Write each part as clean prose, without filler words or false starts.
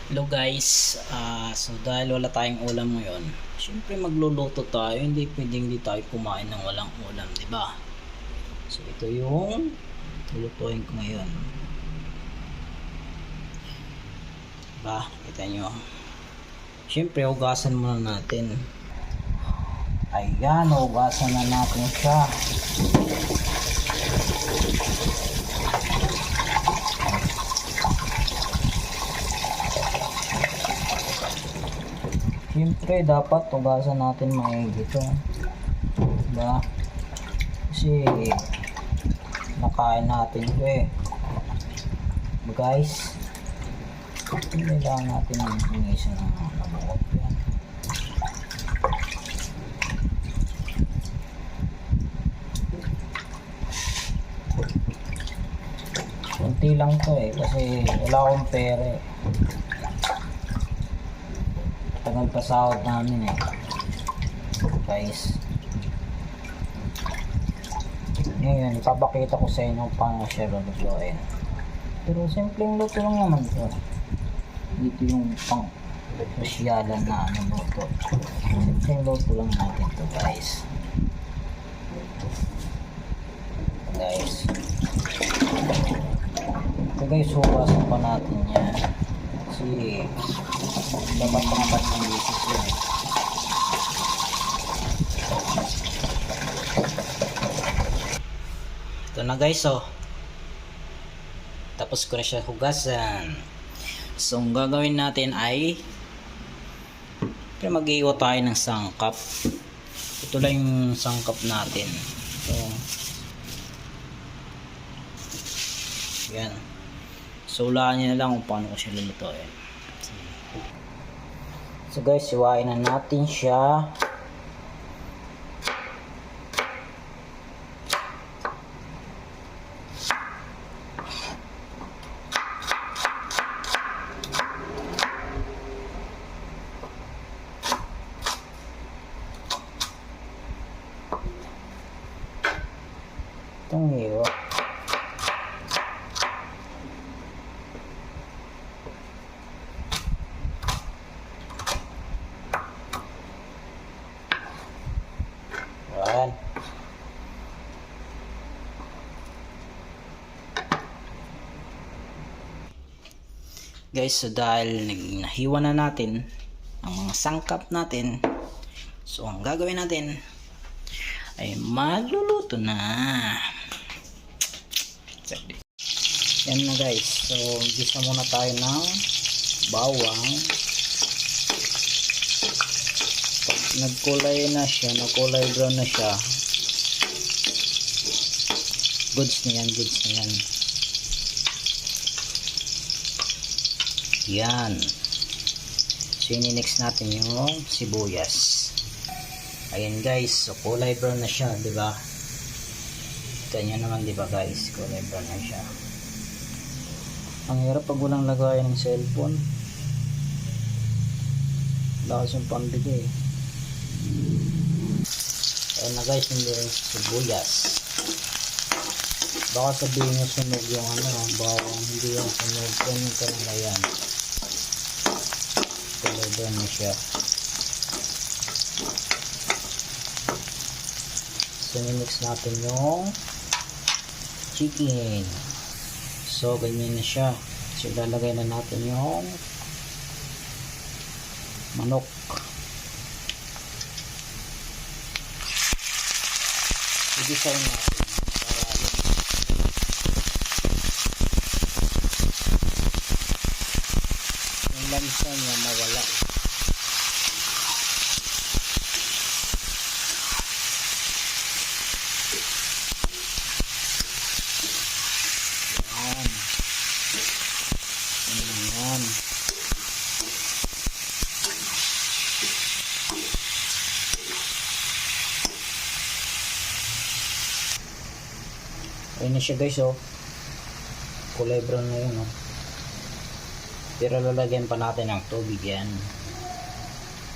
Hello guys, so dahil wala tayong ulam ngayon, syempre magluluto tayo, hindi pwedeng hindi tayo kumain ng walang ulam, di ba? So ito yung lulutuin ko ngayon. Diba? Kita nyo. Syempre hugasan muna natin. Ayan, hugasan na natin siya. Siyempre dapat tugasan natin maigi ito, diba? Kasi nakain natin ito guys. Kailangan natin mag-ingisa ng mabuot yan. Kunti lang to kasi wala akong pera tagal pa sahod namin guys. Ngayon ipapakita ko sa inyo paano siya lulutuin, pero simpleng luto lang naman ito. Dito yung pang sosyalan na luto, simpleng luto lang natin to guys. Ito guys, hugasan pa natin yan kasi dapat pangkat ng bisis yun Ito na guys, tapos ko na siya hugasan. So ang gagawin natin ay mag-iiwa tayo ng sangkap. Ito lang yung sangkap natin. So yan, so ulaan nyo na lang kung paano ko siya lulutuin. So guys, iwain na natin siya. Itong hiwa. Yan. Guys, so dahil nahiwa na natin ang mga sangkap natin, so ang gagawin natin ay magluluto na. Yan na guys, so gisa muna tayo ng bawang. Pag nagkulay na siya, nagkulay brown na siya, goods na yan, goods na yan. Yan. So ini-next natin yung sibuyas. Ayan guys, so kulay brown na siya, di ba? Ganyan naman, di ba guys? Kulay brown na siya. Ang hirap pag walang lagayan ng cellphone. Lakas yung pambigay. Ayan na guys, hindi rin sibuyas. Baka sabihin nyo sunog yung bawang, hindi yung sunog. Ganyan ka na yan. Kulay brown na siya. So mix natin yung chicken. So ganyan na siya. So lalagay na natin yung manok. I-design natin para yung lansa niya mawala. Ayan. Ayan na siya guys, kulay brown na yun, pero lalagyan pa natin ng tubig yan.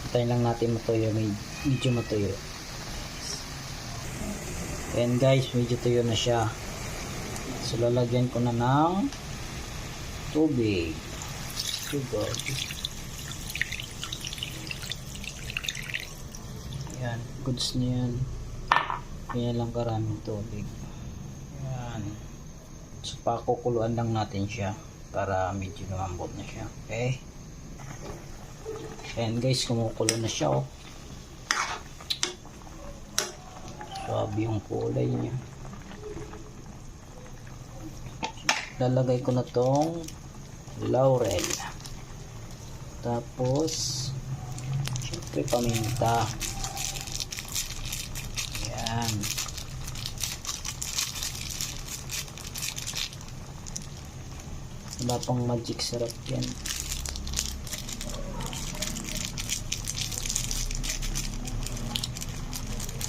Hintayin lang natin matuyo, medyo matuyo. Ayan guys, medyo tuyo na siya. So lalagyan ko na ng tubig. sugar. Yan, goods na yan. Yan lang karaming tubig. Yan. So pakukuluan lang natin siya para medyo lumambot na siya. Okay. Ayan guys, kumukulo na siya oh. Sabi yung kulay niya. Lalagay ko na tong laurel. Tapos syempre paminta. Ayan. Wala pang magic sarap yan.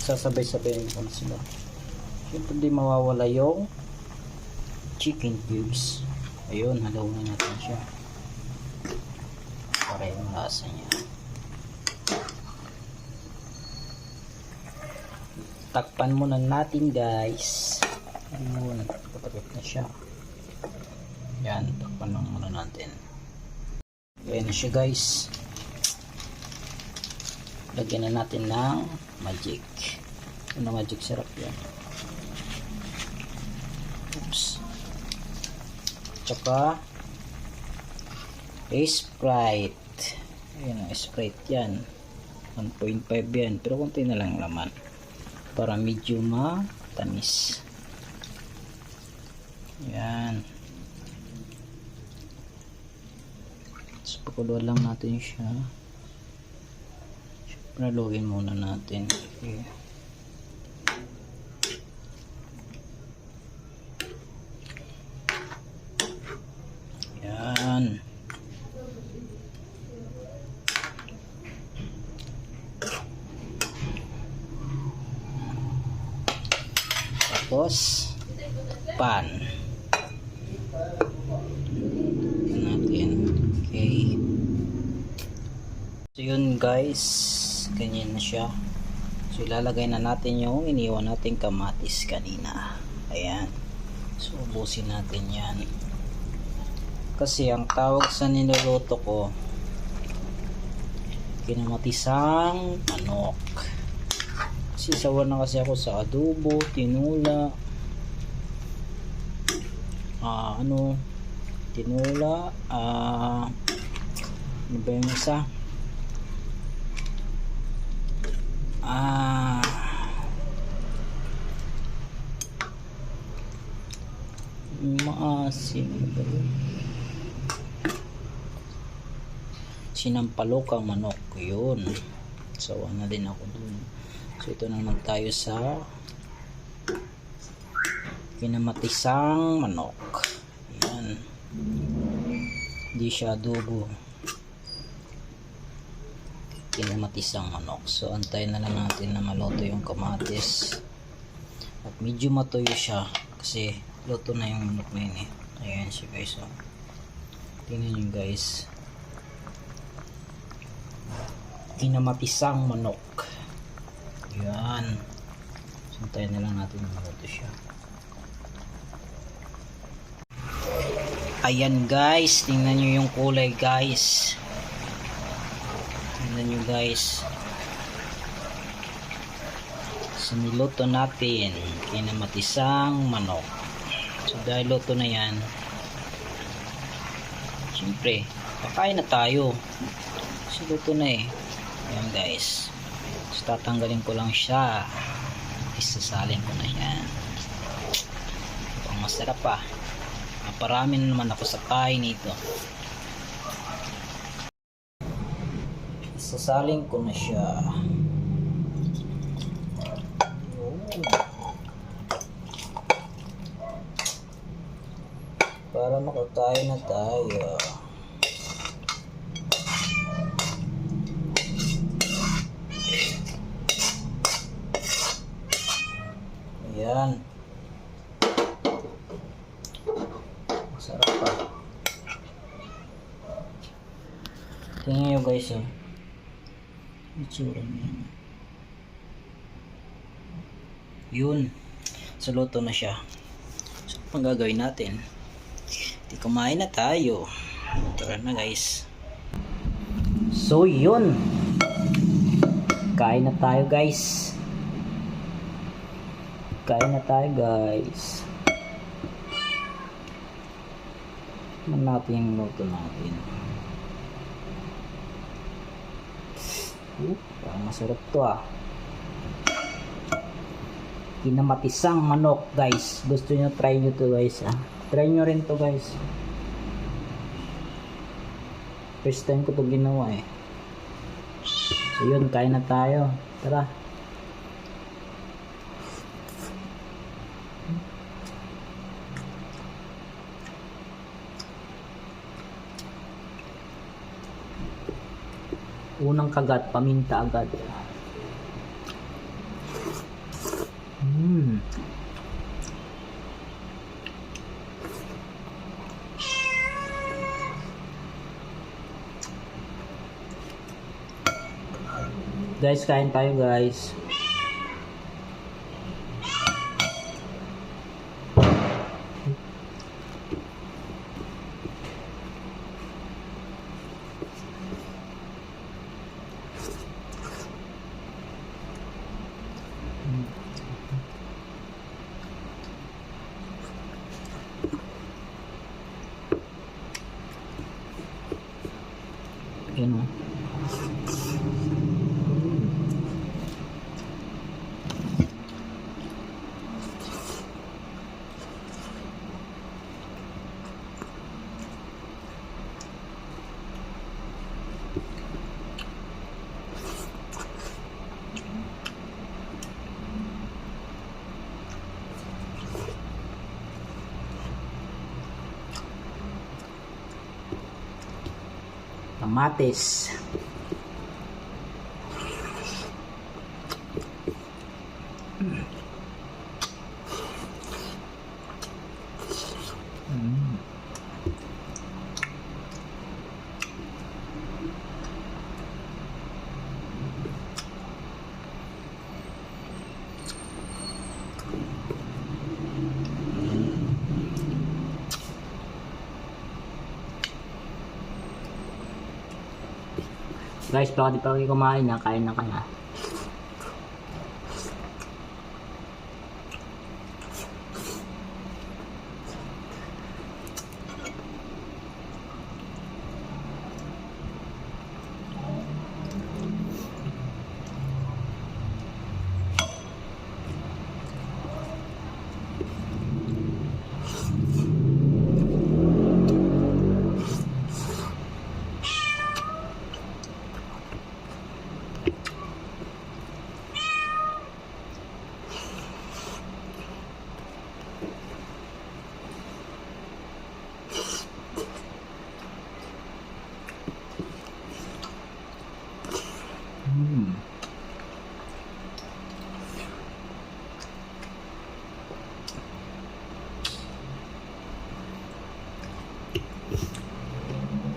Sasabay-sabayin ko na sila. Syempre di mawawala yung chicken cubes. Ayun, halawin natin siya para yung lasa niya. Takpan muna natin guys. Ayun, kapatid na siya. Yan, takpan lang muna natin. Ayan na siya guys. Lagyan na natin ng magic. Ano magic syrup yan. Oops. Tsaka Sprite. Ayan ang Sprite yan. 1.5 yan. Pero konti na lang laman. Para medyo matamis. Ayan. So, pakuluan lang natin siya. Haluin muna natin. Okay. Yan. Tapos pan natin. Okay. So yun guys, ganyan na siya. So ilalagay na natin yung iniwan nating kamatis kanina. Ayan. So ubusin natin yan. Kasi ang tawag sa niluluto ko, kinamatisang manok. Kasi sawa na kasi ako sa adobo, tinula, tinula, ano ba yung isa? Maasim sinampalokang manok yun. Sawa na din ako dun. So ito naman tayo sa kinamatisang manok. Yan, hindi siya adobo, kinamatisang manok. So antayin na lang natin na maluto yung kamatis at medyo matuyo siya kasi luto na yung manok na yun eh. Ayan siya guys oh. Tingnan nyo guys, kinamatisang manok. Yan. So antayin na lang natin na maluto siya. Ayan guys, tingnan nyo yung kulay guys. Tingnan nyo guys. So niluto natin kinamatisang manok. So dahil luto na yan, siyempre kakain na tayo. So luto na eh. Ayan guys. So tatanggalin ko lang siya. Isasalin ko na yan. Ang masarap pa. Parami na naman ako sa kain nito. Isasalin ko na siya. Para makakain na tayo. Ayan. Sarap pa. Tingnan nyo guys oh. Itsura niya. Yun. So luto na siya. So pang gagawin natin? Di kumain na tayo. Tara na guys. So yun, kain na tayo guys. Kain na tayo guys. Tignan natin yung luto natin. Parang masarap to ah. Kinamatisang manok guys. Gusto nyo, try nyo to guys ah. Try nyo rin to guys. First time ko to ginawa eh. So yun, kain na tayo. Tara. Unang kagat, paminta agad. Guys, kain tayo guys. Yan o. Kamatis. Guys, baka di pa kayo kumain na, kain na ka na.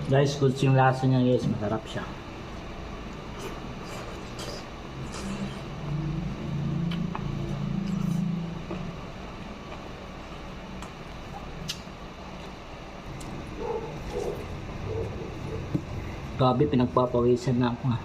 Guys, good yung lasa niya guys, masarap siya. Grabe, pinagpapawisan na ako.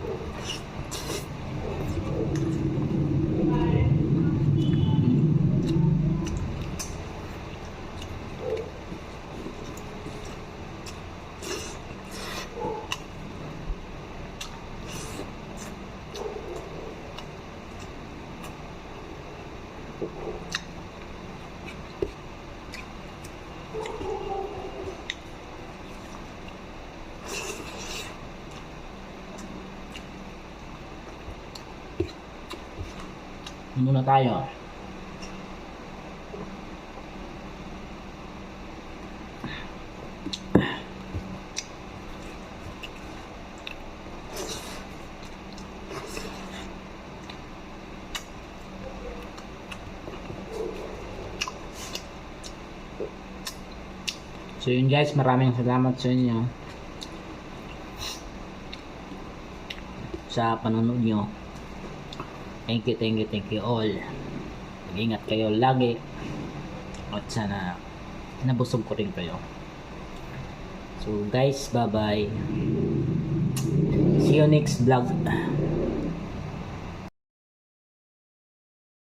Muna tayo. So yun guys, maraming salamat sa inyo sa panonood nyo. Thank you all. Mag-ingat kayo lagi at sana nabusog ko rin kayo. So guys, bye bye. See you next vlog.